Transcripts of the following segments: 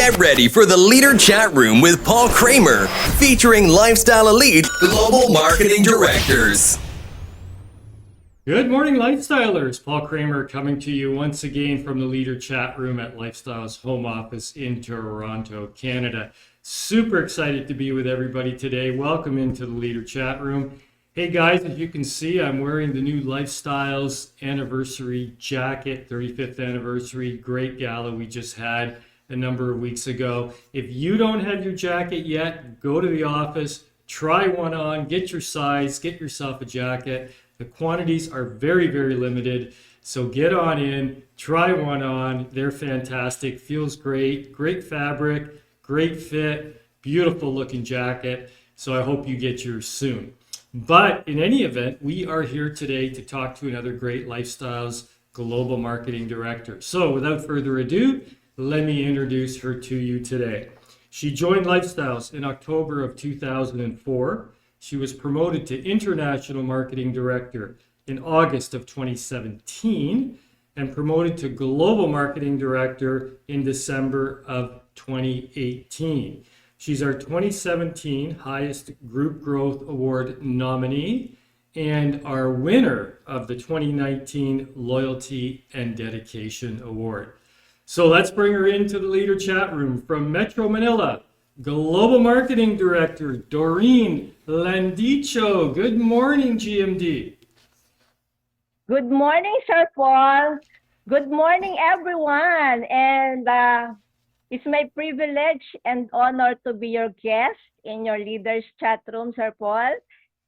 Get ready for the Leader Chat Room with Paul Kramer, featuring Lifestyle Elite Global Marketing Directors. Good morning, Lifestylers. Paul Kramer coming to you once again from the Leader Chat Room at Lifestyle's home office in Toronto, Canada. Super excited to be with everybody today. Welcome into the Leader Chat Room. Hey guys, as you can see, I'm wearing the new Lifestyles anniversary jacket, 35th anniversary, great gala we just had a number of weeks ago. If you don't have your jacket yet, go to the office, try one on, get your size, get yourself a jacket. The quantities are very, very limited. So get on in, try one on. They're fantastic, feels great, great fabric, great fit, beautiful looking jacket. So I hope you get yours soon. But in any event, we are here today to talk to another great Lifestyles Global Marketing Director. So without further ado, let me introduce her to you today. She joined Lifestyles in October of 2004. She was promoted to International Marketing Director in August of 2017 and promoted to Global Marketing Director in December of 2018. She's our 2017 Highest Group Growth Award nominee and our winner of the 2019 Loyalty and Dedication Award. So let's bring her into the Leader Chat Room from Metro Manila, Global Marketing Director Doreen Landicho. Good morning, GMD. Good morning, Sir Paul. Good morning, everyone. And it's my privilege and honor to be your guest in your Leaders Chat Room, Sir Paul.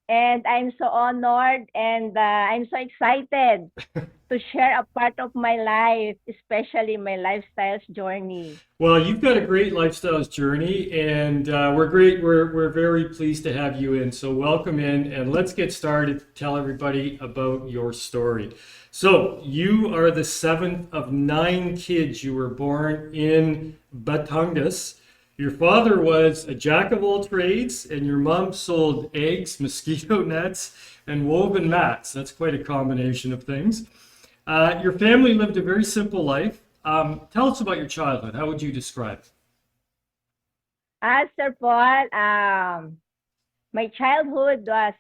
And I'm so honored and I'm so excited to share a part of my life, especially my lifestyles journey. Well, you've got a great lifestyles journey, and we're very pleased to have you in. So welcome in, and let's get started. Tell everybody about your story. So you are the seventh of 9 kids. You were born in Batangas. Your father was a jack of all trades, and your mom sold eggs, mosquito nets, and woven mats. That's quite a combination of things. Your family lived a very simple life. Tell us about your childhood. How would you describe it? Sir Paul, my childhood was,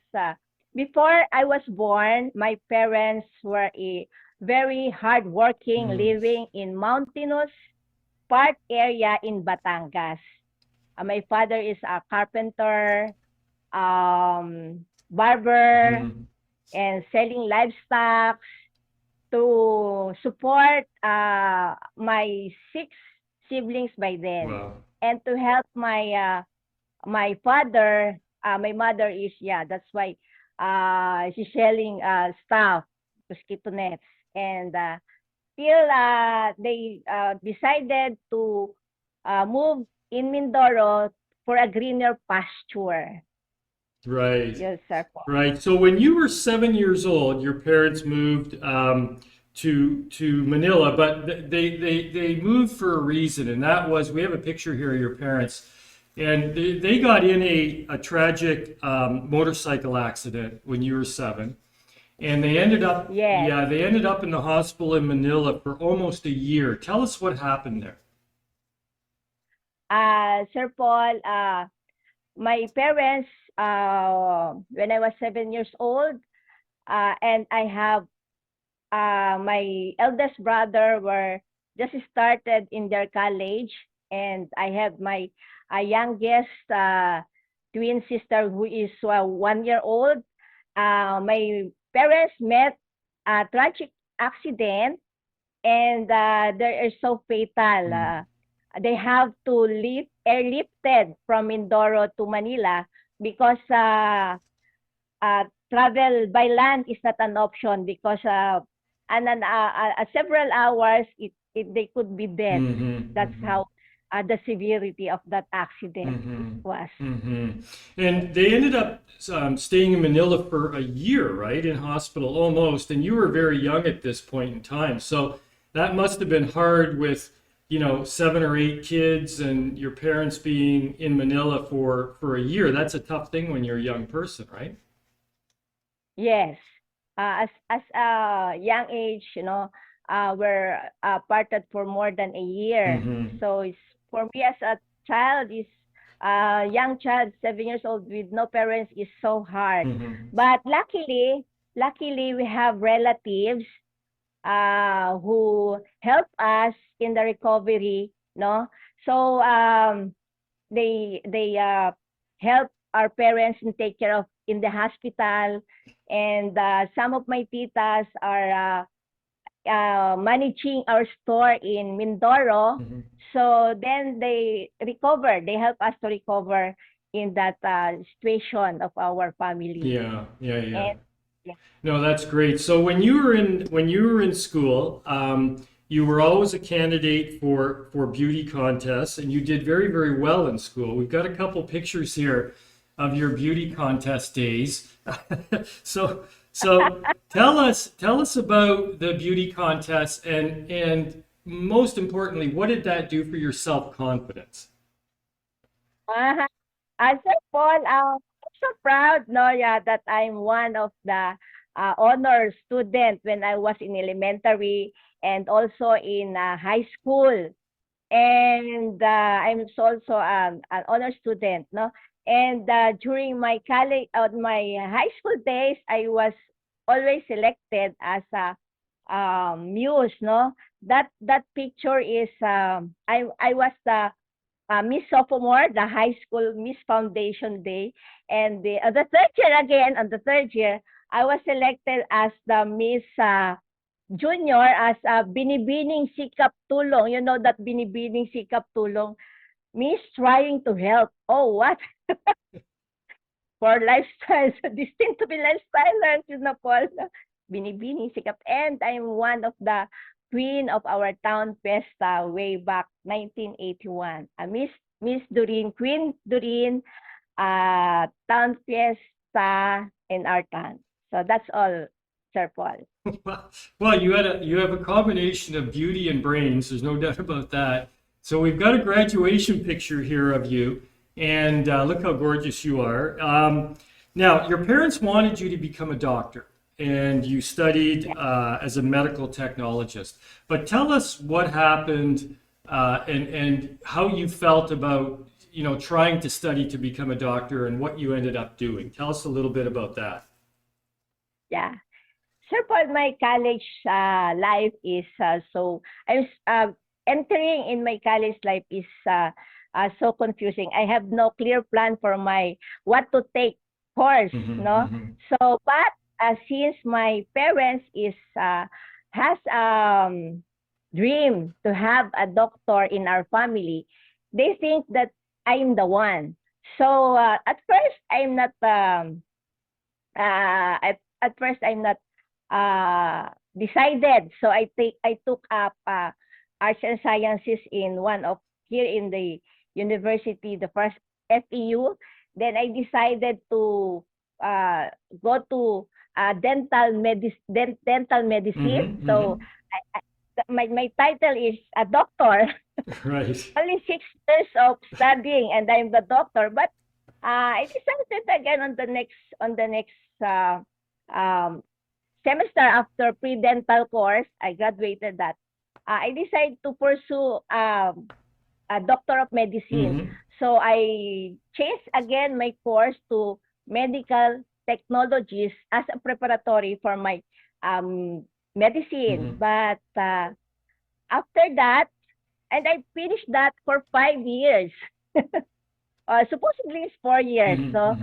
before I was born, my parents were a very hardworking, living in mountainous part area in Batangas. My father is a carpenter, barber, and selling livestock to support my 6 siblings by then. Wow. And to help my my father, my mother is, that's why she's selling stuff, mosquito nets. And till they decided to move in Mindoro for a greener pasture. Right. Yes, sir. Right. So when you were 7 years old, your parents moved to Manila, but they moved for a reason, and that was, we have a picture here of your parents, and they got in a tragic motorcycle accident when you were 7. And they ended up, they ended up in the hospital in Manila for almost a year. Tell us what happened there. Sir Paul, my parents, when I was 7 years old, and I have my eldest brother were just started in their college, and I have my youngest twin sister who is 1 year old. My parents met a tragic accident, and they are so fatal. They have to airlifted from Mindoro to Manila because travel by land is not an option because several hours they could be dead. That's how the severity of that accident was. And they ended up staying in Manila for a year, right, in hospital almost. And you were very young at this point in time, so that must have been hard with 7 or 8 kids and your parents being in Manila for a year. That's a tough thing when you're a young person, right? Yes. As a young age, we're parted for more than a year. So it's for me as a child is young child, 7 years old with no parents is so hard. But luckily we have relatives who help us in the recovery, no? So they help our parents and take care of in the hospital, and some of my titas are managing our store in Mindoro. So then they recover. They help us to recover in that situation of our family. Yeah. And, yeah. No, that's great. So when you were in school, you were always a candidate for beauty contests, and you did very, very well in school. We've got a couple pictures here of your beauty contest days. So tell us about the beauty contest, and most importantly, what did that do for your self-confidence? Sir Paul, I'm so proud, no, yeah, that I'm one of the honor student when I was in elementary and also in high school. And I'm also an honor student, no. And during my college, my high school days, I was always selected as a muse, no. That picture is I was the Miss Sophomore, the high school Miss Foundation Day, and the third year again, on the third year, I was selected as the Miss Junior as Binibining Sikap Tulong. You know that Binibining Sikap Tulong means trying to help. Oh, what? For lifestyle, so destined to be lifestylers, you know, Paul. Binibining Sikap. And I'm one of the queen of our town fiesta way back 1981. Miss Doreen, Queen Doreen, town fiesta in our town. So that's all, Sir Paul. Well, you have a combination of beauty and brains. There's no doubt about that. So we've got a graduation picture here of you, and look how gorgeous you are. Now, your parents wanted you to become a doctor, and you studied as a medical technologist. But tell us what happened and how you felt about trying to study to become a doctor and what you ended up doing. Tell us a little bit about that. Yeah. Sir Paul, my college life is so I'm entering in my college life is so confusing. I have no clear plan for my what to take course, no. So, but since my parents is has dream to have a doctor in our family, they think that I'm the one. So at first I'm not at first I'm not decided. So I took up arts and sciences in one of here in the university, the first FEU. Then I decided to go to dental medicine. So my title is a doctor. Right. Only 6 years of studying, and I'm the doctor. But I decided again on the next semester after pre-dental course, I graduated that. I decided to pursue a doctor of medicine. So I changed again my course to medical technologies as a preparatory for my medicine. But after that, and I finished that for 5 years. Supposedly it's 4 years. So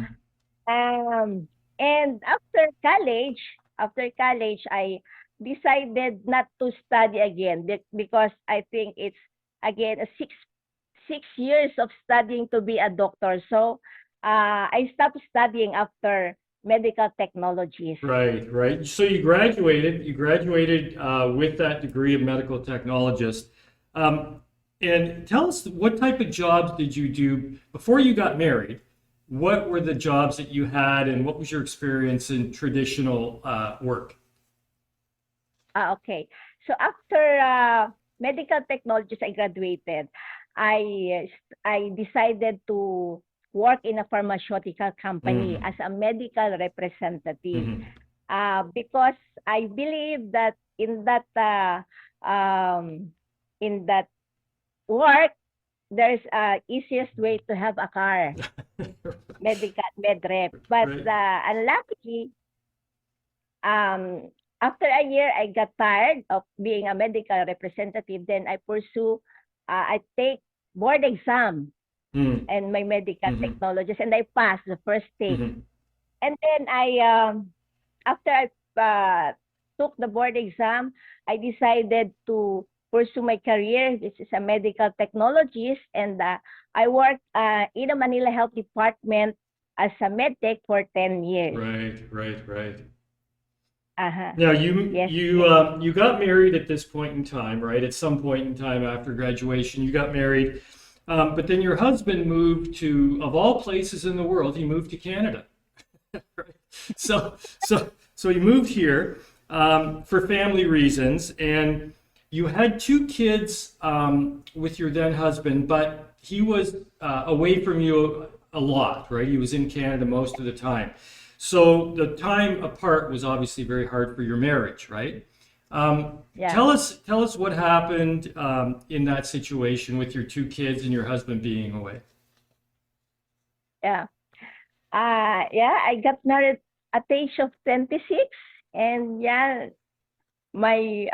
and after college, I decided not to study again because I think it's again a six years of studying to be a doctor. So I stopped studying after medical technologies. Right. So you graduated with that degree of medical technologist. And tell us, what type of jobs did you do before you got married? What were the jobs that you had, and what was your experience in traditional work? Okay. So after medical technologies, I graduated. I decided to work in a pharmaceutical company as a medical representative because I believe that in that work, there's a easiest way to have a car, med rep. But Right. unluckily, um, after a year, I got tired of being a medical representative. Then I take board exam Mm. and my medical Mm-hmm. technologies, and I passed the first take. Mm-hmm. And then after I took the board exam, I decided to pursue my career, which is a medical technologist, and I worked in a Manila Health Department as a med tech for 10 years. Right, right, right. Uh-huh. Now you Yes, you yes, um, you got married at this point in time, right? At some point in time after graduation, you got married, but then your husband moved to, of all places in the world, he moved to Canada. Right? So he moved here for family reasons, and you had two kids with your then husband, but he was away from you a lot, right? He was in Canada most of the time. So the time apart was obviously very hard for your marriage, right? yeah, Tell us what happened in that situation with your two kids and your husband being away. yeah. Yeah, I got married at the age of 26, and yeah, my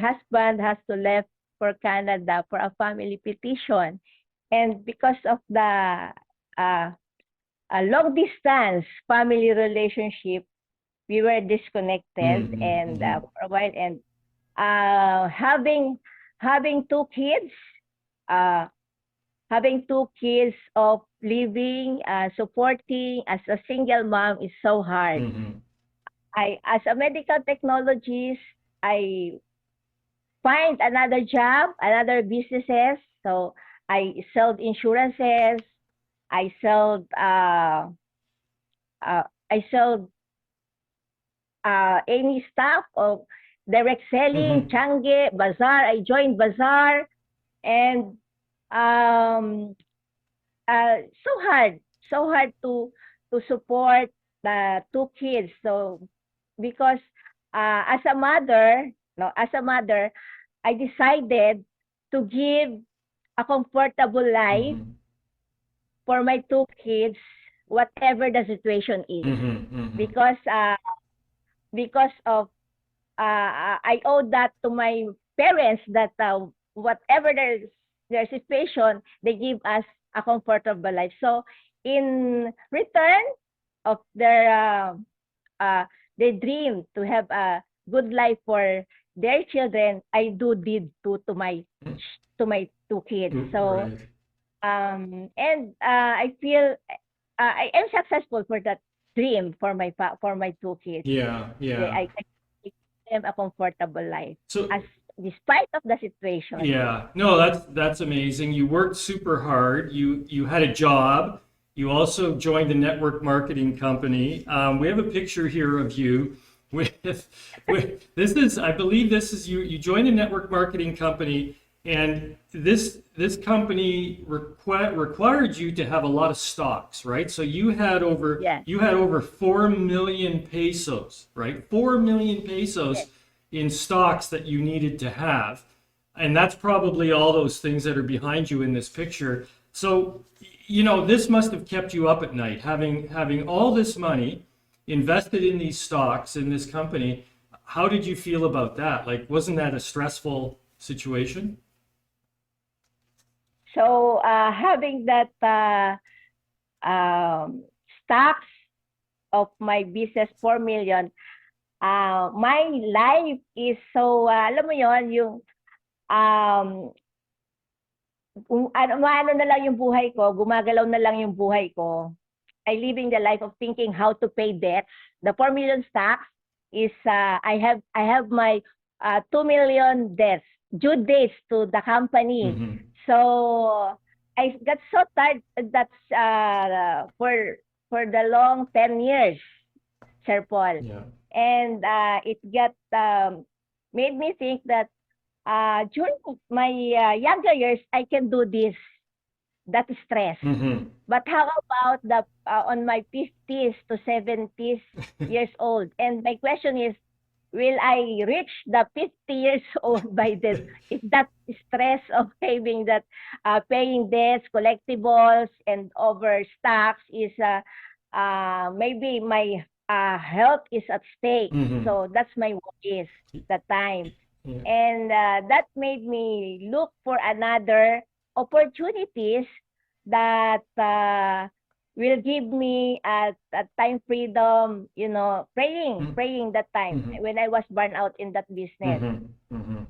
husband has to left for Canada for a family petition, and because of the uh, a long distance family relationship, we were disconnected, Mm-hmm, and mm-hmm, for a while, and having two kids, uh, having two kids of living, supporting as a single mom is so hard. mm-hmm, As a medical technologist, I find another job, another businesses. So I sold insurances. I sold I sold any stuff of direct selling, mm-hmm. Changi, Bazaar. I joined Bazaar, and um, so hard, so hard to support the two kids. So because as a mother, no, as a mother, I decided to give a comfortable life Mm-hmm. for my two kids, whatever the situation is, Mm-hmm. Mm-hmm. because of I owe that to my parents that whatever their situation, they give us a comfortable life. So in return of uh, their dream to have a good life for their children, I did to my two kids. So Right. and I feel I am successful for that dream for for my two kids. Yeah, yeah. I give them a comfortable life as So despite of the situation. yeah, no, that's amazing. You worked super hard. You had a job. You also joined a network marketing company. We have a picture here of you with this is, I believe this is you. You joined a network marketing company, and this company required you to have a lot of stocks, right? So Yes, you had over 4 million pesos, right? 4 million yes. pesos in stocks that you needed to have. And that's probably all those things that are behind you in this picture. So, this must have kept you up at night, having all this money invested in these stocks in this company. How did you feel about that? Like, wasn't that a stressful situation? So having that um, stocks of my business 4 million, my life is so alam mo yon yung um, ano na lang yung buhay ko, gumagalaw na lang yung buhay ko. I living the life of thinking how to pay debts. The 4 million stocks is I have my 2 million debts due dates to the company. Mm-hmm. So I got so tired. That's for the long 10 years, Sir Paul, Yeah. and it got made me think that during my younger years I can do this, that stress. Mm-hmm. But how about the on my 50s to 70s years old? And my question is, will I reach the 50 years old by then? Is that stress of having that, paying debts, collectibles, and overstocks is, maybe my health is at stake. Mm-hmm. So that's my worries that time. Yeah. And that made me look for another opportunities that will give me a time freedom, praying that time Mm-hmm. when I was burned out in that business. Mm-hmm. Mm-hmm.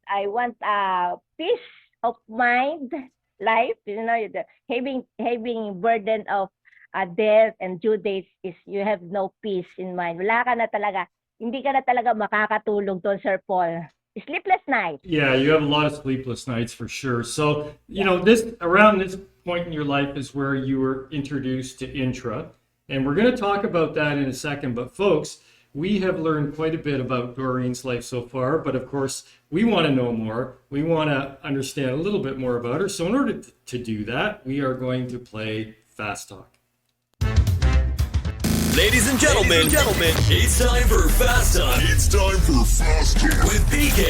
I want a peace of mind life, having burden of death and due dates is you have no peace in mind. Wala ka na talaga, hindi ka na talaga makakatulog doon, Sir Paul. Sleepless nights. Yeah, you have a lot of sleepless nights for sure. So, Yeah. this around this point in your life is where you were introduced to intra, and we're going to talk about that in a second. But folks, we have learned quite a bit about Doreen's life so far, but of course, we want to know more. We want to understand a little bit more about her. So, in order to do that, we are going to play Fast Talk. Ladies and gentlemen, it's time for Fast Talk. It's time for Fast Talk with PK.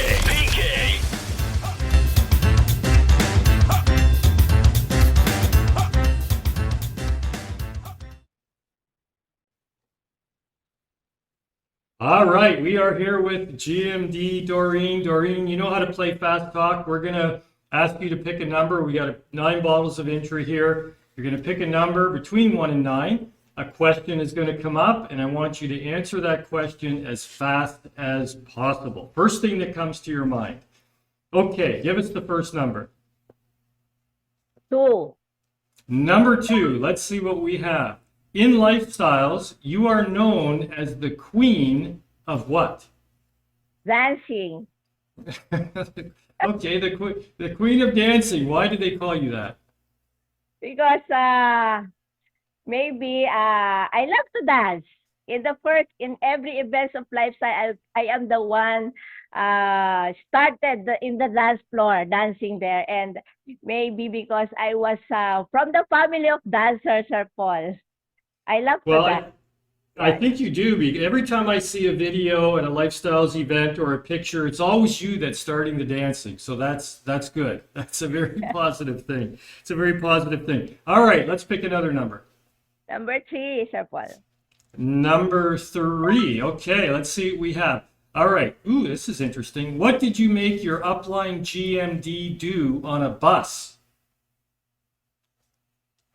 All right, we are here with GMD Doreen. Doreen, you know how to play Fast Talk. We're going to ask you to pick a number. We got 9 bottles of Intra here. You're going to pick a number between 1 and 9. A question is going to come up, and I want you to answer that question as fast as possible. First thing that comes to your mind. Okay, give us the first number. 2. Number 2, let's see what we have. In lifestyles, you are known as the queen of what? Dancing. Okay, the queen of dancing. Why do they call you that? Because maybe I love to dance. In every event of lifestyle, I am the one started in the dance floor, dancing there. And maybe because I was from the family of dancers, Sir Paul. I love to Well, dance. I think you do. Because every time I see a video at a lifestyles event or a picture, it's always you that's starting the dancing. So that's good. That's a very positive thing. It's a very positive thing. All right, let's pick another number. Number 3, Sir Paul. Number 3. Okay, let's see what we have. All right. Ooh, this is interesting. What did you make your upline GMD do on a bus?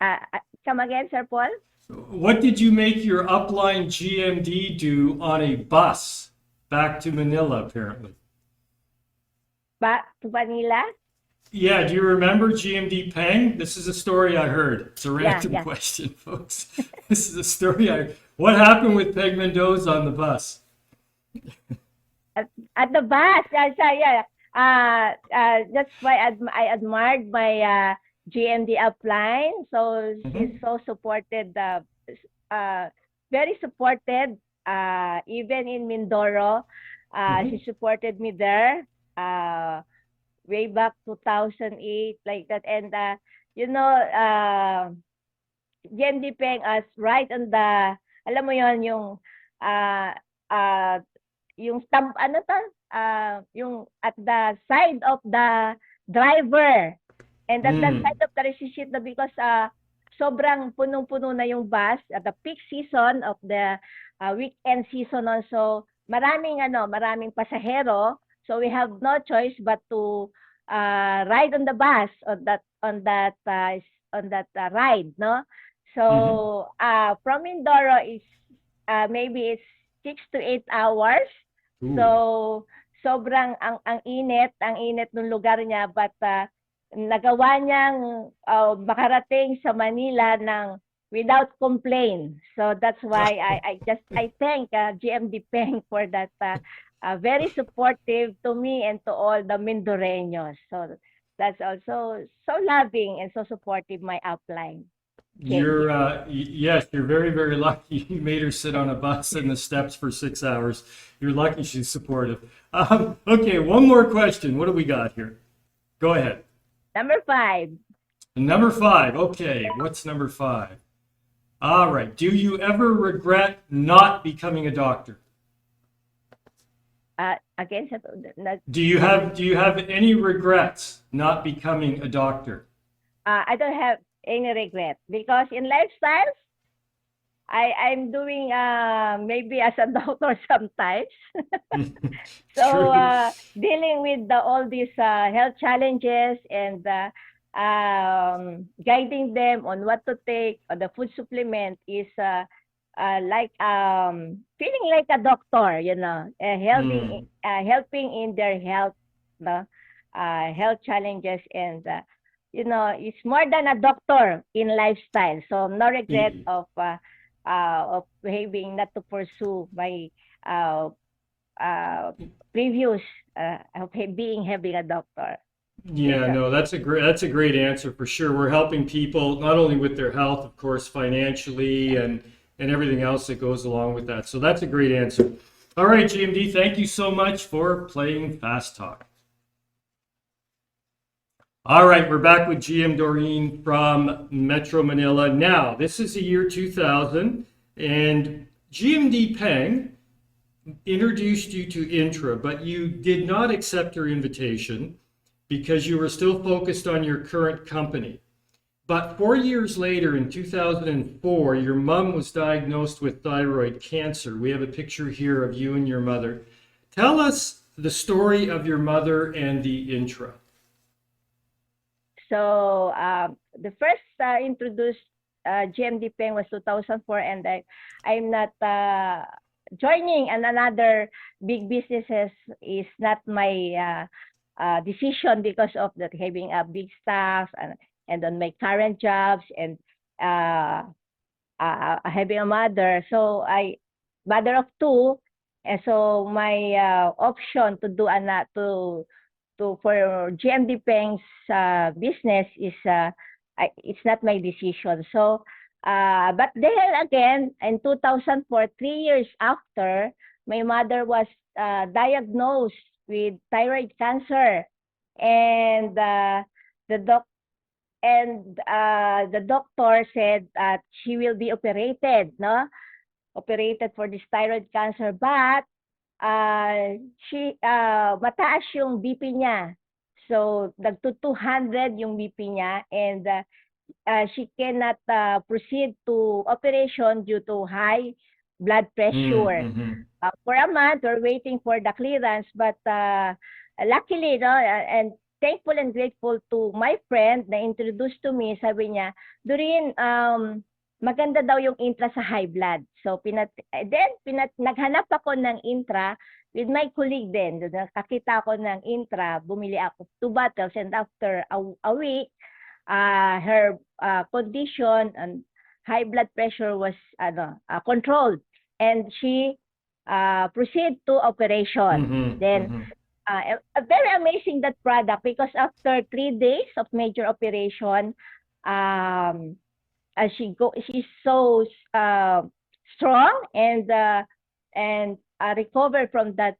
Come again, Sir Paul? What did you make your upline GMD do on a bus back to Manila, apparently? Back to Manila? Yeah, do you remember GMD Peng? This is a story I heard. It's a random Yeah. question, folks. This is a story What happened with Peg Mendoza on the bus? At the bus, yeah. That's why I admired my GMD upline. So she's so supported, very supported, even in Mindoro. She supported me there way back 2008, like that. And, GMD Peng us right on the, alam mo yon yung, yung stamp, yung at the side of the driver. And at the side of the resistant na because sobrang punong-puno na yung bus at the peak season of the weekend season also. Maraming pasahero. So we have no choice but to ride on the bus on that ride, no? So from Mindoro is maybe it's 6 to 8 hours. Ooh. So sobrang ang init ng lugar niya, but nagawa niyang makarating sa Manila without complaint. So that's why I thank GMD Peng for that very supportive to me and to all the Mindoreños. So that's also so loving and so supportive, my upline. Yes, you're very, very lucky. You made her sit on a bus in the steps for 6 hours. You're lucky she's supportive. Okay, one more question. What do we got here? Go ahead. Number 5. Number 5. Okay, what's number 5? All right. Do you ever regret not becoming a doctor? Again, Do you have any regrets not becoming a doctor? I don't have any regret because in lifestyles, I'm doing maybe as a doctor sometimes. So True. dealing with all these health challenges and guiding them on what to take on the food supplement is like feeling like a doctor, Mm. helping in their health, no? Health challenges and it's more than a doctor in lifestyle. So no regret Y- of behaving not to pursue my uh, uh, previous of having a doctor. Yes, Yeah, sir. no, that's a great answer for sure. We're helping people not only with their health, of course, financially and everything else that goes along with that. So that's a great answer. All right, GMD, thank you so much for playing Fast Talk. All right, we're back with GM Doreen from Metro Manila. Now, this is the year 2000, and GMD Peng introduced you to Intra, but you did not accept her invitation because you were still focused on your current company. But 4 years later, in 2004, your mom was diagnosed with thyroid cancer. We have a picture here of you and your mother. Tell us the story of your mother and the Intra. So the first introduced GMD Peng was 2004, and I'm not joining another big businesses is not my decision because of that having a big staff and on my current jobs and uh, having a mother. So I mother of two, and so my option to do to for GMD Peng's business is it's not my decision. So but then again in 2004, 3 years after, my mother was diagnosed with thyroid cancer, and the doc the doctor said that she will be operated for this thyroid cancer, but mataas yung BP niya. So nagto 200 yung BP niya, and she cannot proceed to operation due to high blood pressure. Mm-hmm. For a month, we're waiting for the clearance, but luckily, no, and thankful and grateful to my friend na introduced to me, sabi niya, Doreen, maganda daw yung intra sa high blood. So, naghanap ako ng intra with my colleague din. Nakakita ako ng intra, bumili ako 2 bottles, and after a week, her condition and high blood pressure was controlled, and she proceed to operation. Mm-hmm. Then Mm-hmm. very amazing that product because after 3 days of major operation, she's so strong and recovered from that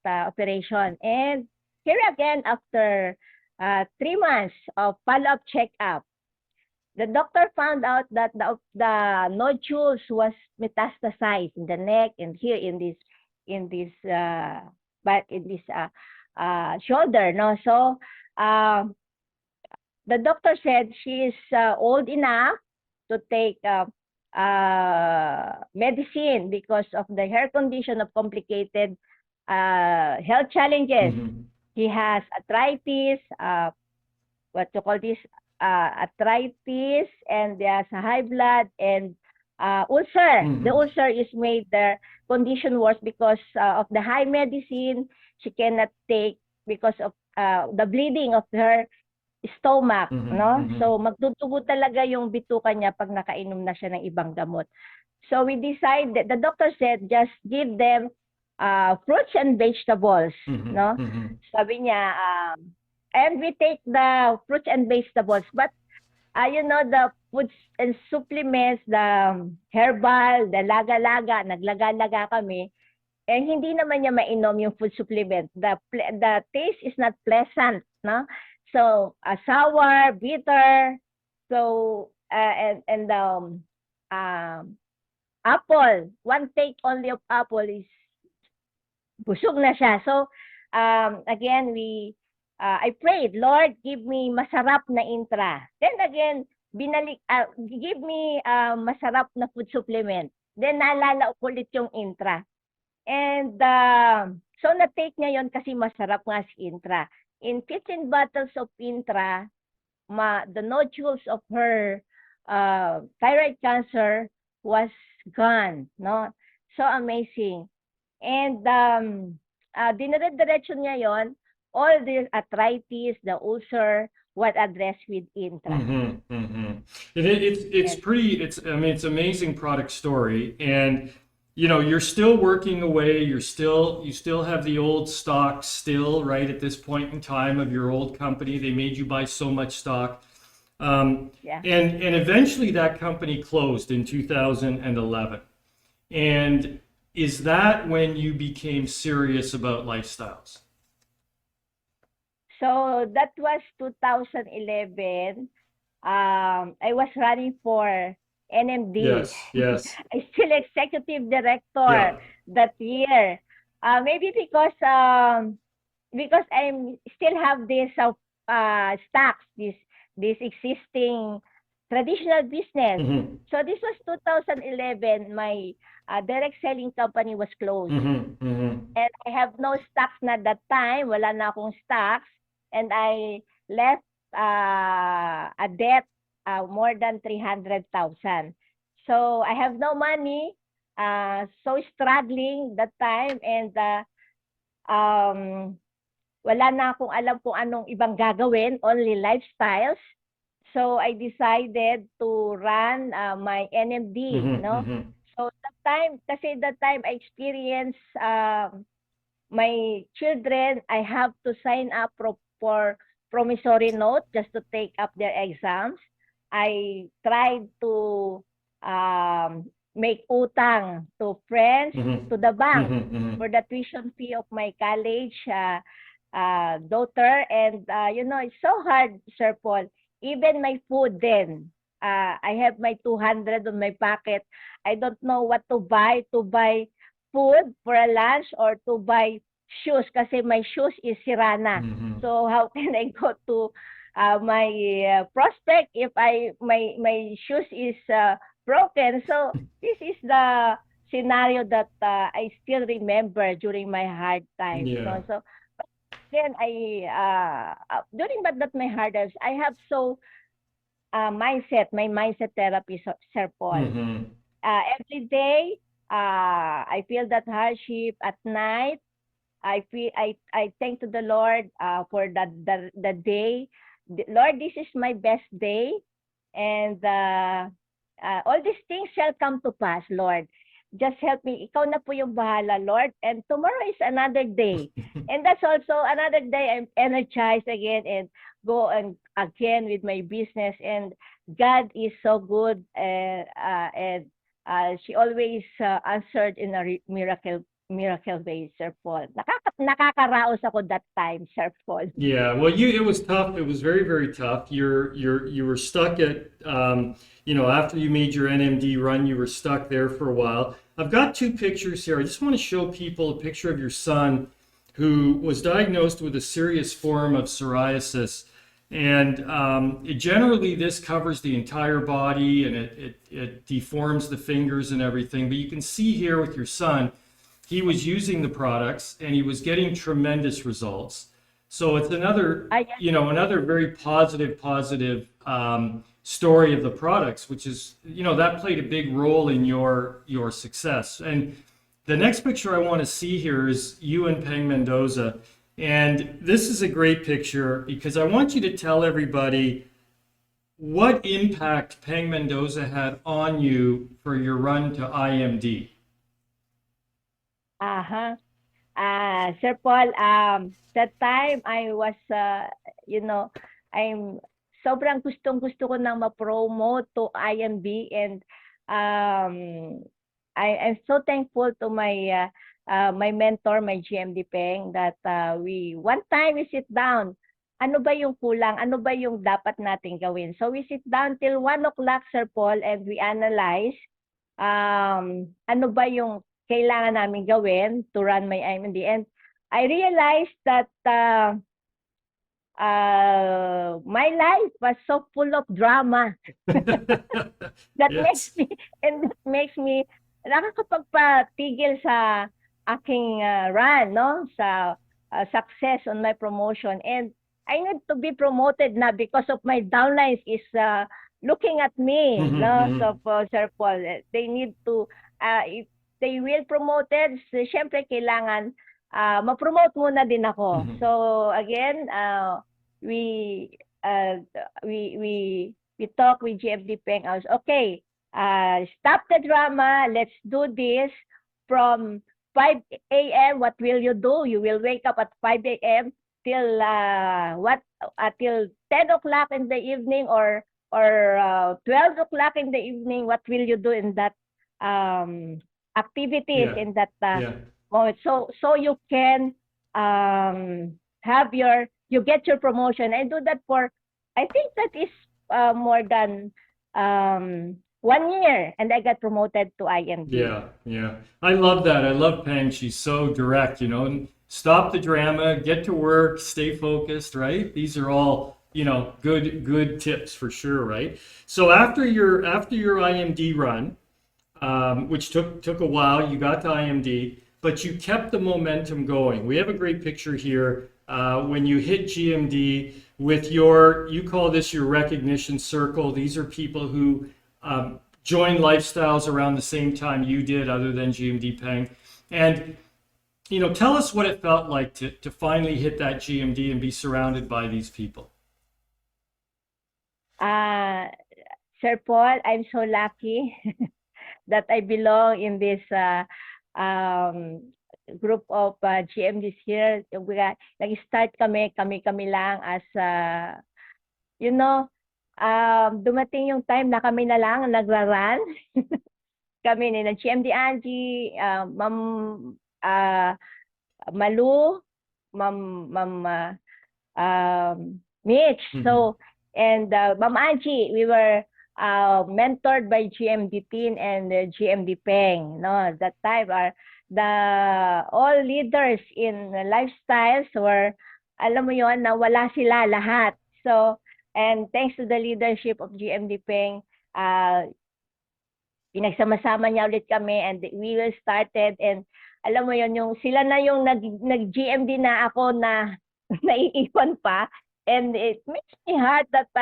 operation. And here again, after 3 months of follow-up checkup, the doctor found out that the nodules was metastasized in the neck and here in this but in this shoulder, no. So the doctor said she is old enough to take medicine because of the hair condition of complicated health challenges. Mm-hmm. He has arthritis, what you call this, arthritis, and there's a high blood and ulcer. Mm-hmm. The ulcer is made the condition worse because of the high medicine she cannot take because of the bleeding of her stomach, Mm-hmm. no? Mm-hmm. So magdudugo talaga yung bituka niya pag nakainom na siya ng ibang gamot. So we decided, the doctor said, just give them fruits and vegetables, Mm-hmm. no? Mm-hmm. Sabi niya, and we take the fruits and vegetables, but the foods and supplements, the herbal, the laga-laga, naglaga-laga kami, and hindi naman niya mainom yung food supplement. The taste is not pleasant, no? So sour, bitter. So and apple. One take only of apple is busog na siya. So, again, I prayed, Lord, give me masarap na intra. Then again, give me masarap na food supplement. Then naalala ko ulit yung intra. And so na-take niya yon kasi masarap nga si intra. In 15 bottles of intra, the nodules of her thyroid cancer was gone, no? So amazing. And dinire-diretso niya yon, all the arthritis, the ulcer, what addressed with intra. It's pretty. I mean, it's amazing product story, and you know, you're still working away. You still have the old stock still, right, at this point in time of your old company. They made you buy so much stock. Yeah. And eventually that company closed in 2011. And is that when you became serious about lifestyles? So that was 2011. I was running for NMD. Yes. I still executive director Yeah. that year. Maybe because I still have this stocks, this existing traditional business. So this was 2011. My direct selling company was closed. And I have no stocks na that time. Wala na akong stocks. And I left a debt more than 300,000. So I have no money. So struggling that time. And wala na akong alam kung anong ibang gagawin, only lifestyles. So I decided to run my NMD, no? So that time I experienced my children, I have to sign up for promissory note just to take up their exams. I tried to make utang to friends, to the bank for the tuition fee of my college daughter. And you know, it's so hard, Sir Paul. Even my food then, I have my 200 on my pocket. I don't know what to buy food for a lunch or to buy shoes kasi my shoes is sira na. So how can I go to my prospect if my shoes is broken? So this is the scenario that I still remember during my hard times. Yeah. No? So then during that my hard times, I have my mindset therapy, Sir Paul. Every day, I feel that hardship. At night, I thank to the Lord for the day. Lord, this is my best day, and all these things shall come to pass, Lord. Just help me. Ikaw na po yung bahala, Lord. And tomorrow is another day. And that's also another day I'm energized again and go again with my business. And God is so good. And she always answered in a miracle way, Sir Paul. Nakakaraos ako that time, Sir Paul. Yeah, well, it was tough. It was very, very tough. You were stuck at, you know, after you made your NMD run, you were stuck there for a while. I've got two pictures here. I just want to show people a picture of your son who was diagnosed with a serious form of psoriasis. And generally, this covers the entire body and it deforms the fingers and everything. But you can see here with your son, he was using the products and he was getting tremendous results. So it's another, you know, another very positive story of the products, which is, you know, that played a big role in your success. And the next picture I want to see here is you and Peng Mendoza. And this is a great picture because I want you to tell everybody what impact Peng Mendoza had on you for your run to IMD. Sir Paul, that time I was, you know, I'm sobrang gustong-gusto ko nang ma-promote to IMB, and I'm so thankful to my my mentor, my GMD Peng, that one time we sit down. Ano ba yung kulang? Ano ba yung dapat nating gawin? So we sit down till 1 o'clock, Sir Paul, and we analyze ano ba yung kailangan namin gawin to run my IMD. And I realized that my life was so full of drama. That Yes. makes me nakakapagpatigil sa aking run, no? Sa success on my promotion. And I need to be promoted na because of my downlines is looking at me, Mhm, no? mhm. So, Sir Paul, they need to, if they will promoted, syempre kailangan ma-promote muna din ako. Mhm. So, again, we uh, we talk with GMD Peng. I was okay. Stop the drama. Let's do this from 5 a.m. What will you do? You will wake up at 5 a.m. till till 10 o'clock in the evening or 12 o'clock in the evening. What will you do in that activities Yeah. in that Yeah. moment? So you can have you get your promotion and do that for, I think that is more than 1 year, and I got promoted to IMD. Yeah, yeah. I love that. I love Peng. She's so direct, you know, and stop the drama, get to work, stay focused, right? These are all, you know, good tips for sure, right? So after your IMD run, which took a while, you got to IMD, but you kept the momentum going. We have a great picture here when you hit GMD with your, you call this your recognition circle. These are people who joined Lifestyles around the same time you did, other than GMD Peng. And, you know, tell us what it felt like to finally hit that GMD and be surrounded by these people. Sir Paul, I'm so lucky that I belong in this group of GMDs here. Nag-start kami lang as, you know, dumating yung time na kami na lang nagra-run. Kami ni na GMD Angie, Ma'am Malu, Ma'am Mitch. So, and Ma'am Angie, we were mentored by GMD Tin and GMD Peng. No, that time all leaders in lifestyles were, alam mo yon, na wala sila lahat. So, and thanks to the leadership of GMD Peng, pinagsama-sama niya ulit kami and we will started, and alam mo yon, yung sila na yung nag-GMD na ako na naiiwan pa, and it makes me hard that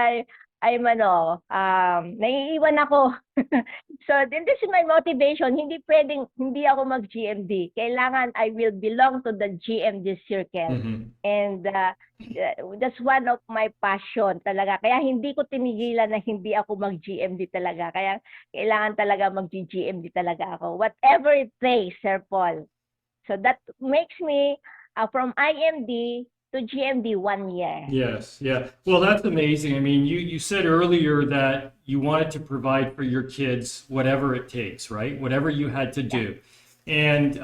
I'm naiiwan ako. So this is my motivation. Hindi pwedeng hindi ako mag-GMD. Kailangan I will belong to the GMD circle. And that's one of my passion talaga. Kaya hindi ko tinigilan na hindi ako mag-GMD talaga. Kaya kailangan talaga mag-GMD talaga ako. Whatever it takes, Sir Paul. So that makes me from IMD to GMD 1 year. Yes, yeah. Well, that's amazing. I mean, you said earlier that you wanted to provide for your kids whatever it takes, right? Whatever you had to do. And,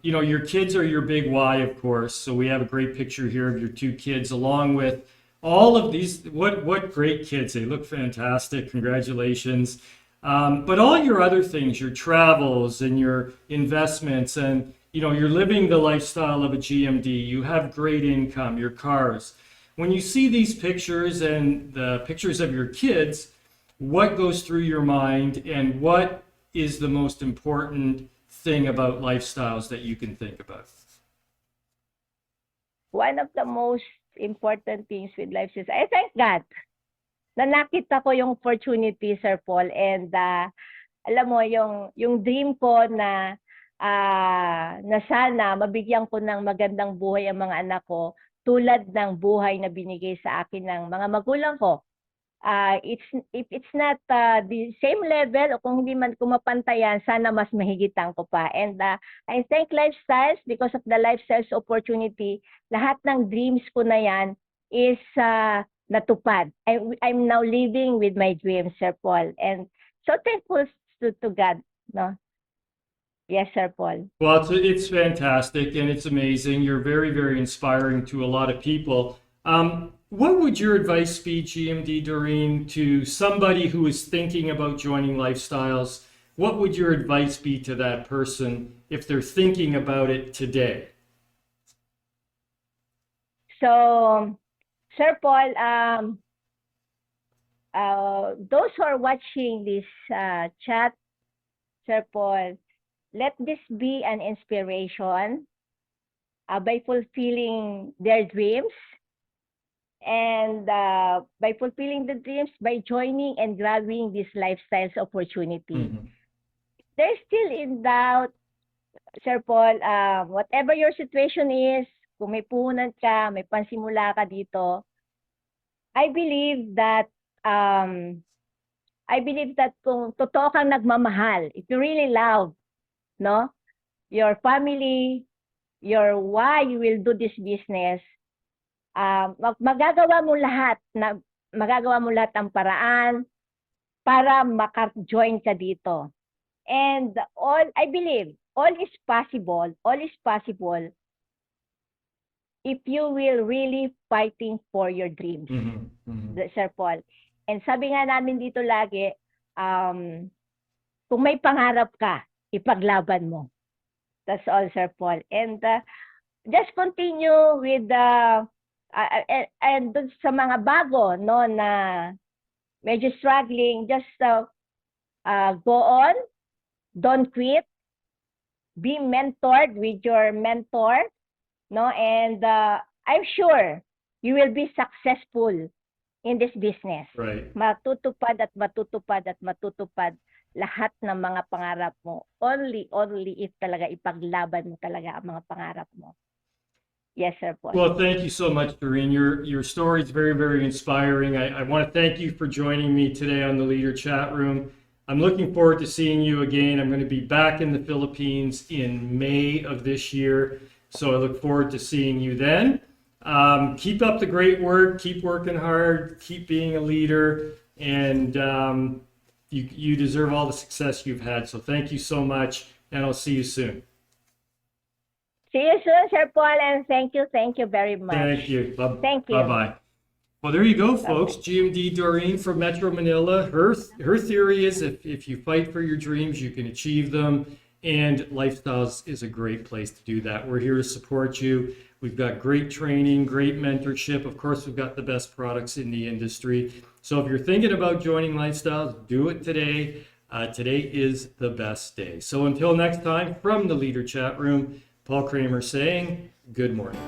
you know, your kids are your big why, of course. So we have a great picture here of your two kids along with all of these. What great kids. They look fantastic. Congratulations. But all your other things, your travels and your investments, and you know, you're living the lifestyle of a GMD, you have great income, your cars. When you see these pictures and the pictures of your kids, what goes through your mind, and what is the most important thing about lifestyles that you can think about? One of the most important things with life is, I thank God na nakita ko yung opportunity, Sir Paul, and alam mo, yung dream ko na sana mabigyan ko ng magandang buhay ang mga anak ko tulad ng buhay na binigay sa akin ng mga magulang ko. If it's not the same level, o kung hindi man kumapantayan, sana mas mahigitan ko pa. And I thank Lifestyles because of the Lifestyles opportunity. Lahat ng dreams ko na yan is natupad. I'm now living with my dreams, Sir Paul. And so thankful to God, no? Yes, Sir Paul. Well, it's fantastic and it's amazing. You're very, very inspiring to a lot of people. What would your advice be, GMD Doreen, to somebody who is thinking about joining Lifestyles? what would your advice be to that person if they're thinking about it today? So, Sir Paul, those who are watching this chat, Sir Paul, let this be an inspiration by fulfilling their dreams, and by fulfilling the dreams, by joining and grabbing this lifestyles opportunity. Mm-hmm. They're still in doubt, Sir Paul, whatever your situation is, kung may puhunan ka, may pansimula ka dito, I believe that kung totoo kang nagmamahal, if you really love, no, your family, your why you will do this business, magagawa mo lahat ng paraan para maka-join ka dito. And I believe all is possible if you will really fighting for your dreams, Sir Paul. And sabi nga namin dito lagi, kung may pangarap ka, ipaglaban mo. That's all, Sir Paul. And just continue with and dun sa mga bago, no, na medyo struggling, just go on, don't quit, be mentored with your mentor, no, and I'm sure you will be successful in this business. Right. Matutupad at matutupad at matutupad lahat ng mga pangarap mo. Only if talaga ipaglaban mo talaga ang mga pangarap mo. Yes, Sir Paul. Well, thank you so much, Doreen. Your story is very, very inspiring. I want to thank you for joining me today on the Leader Chat Room. I'm looking forward to seeing you again. I'm going to be back in the Philippines in May of this year, so I look forward to seeing you then. Keep up the great work. Keep working hard. Keep being a leader, and you deserve all the success you've had. So thank you so much, and I'll see you soon. See you soon, Sir Paul, and thank you very much. Thank you. Thank you. Bye-bye. Well, there you go, folks. GMD Doreen from Metro Manila. Her theory is if you fight for your dreams, you can achieve them. And Lifestyles is a great place to do that. We're here to support you. We've got great training, great mentorship. Of course, we've got the best products in the industry. So if you're thinking about joining Lifestyles, do it today. Today is the best day. So until next time, from the Leader Chat Room, Paul Kramer saying good morning.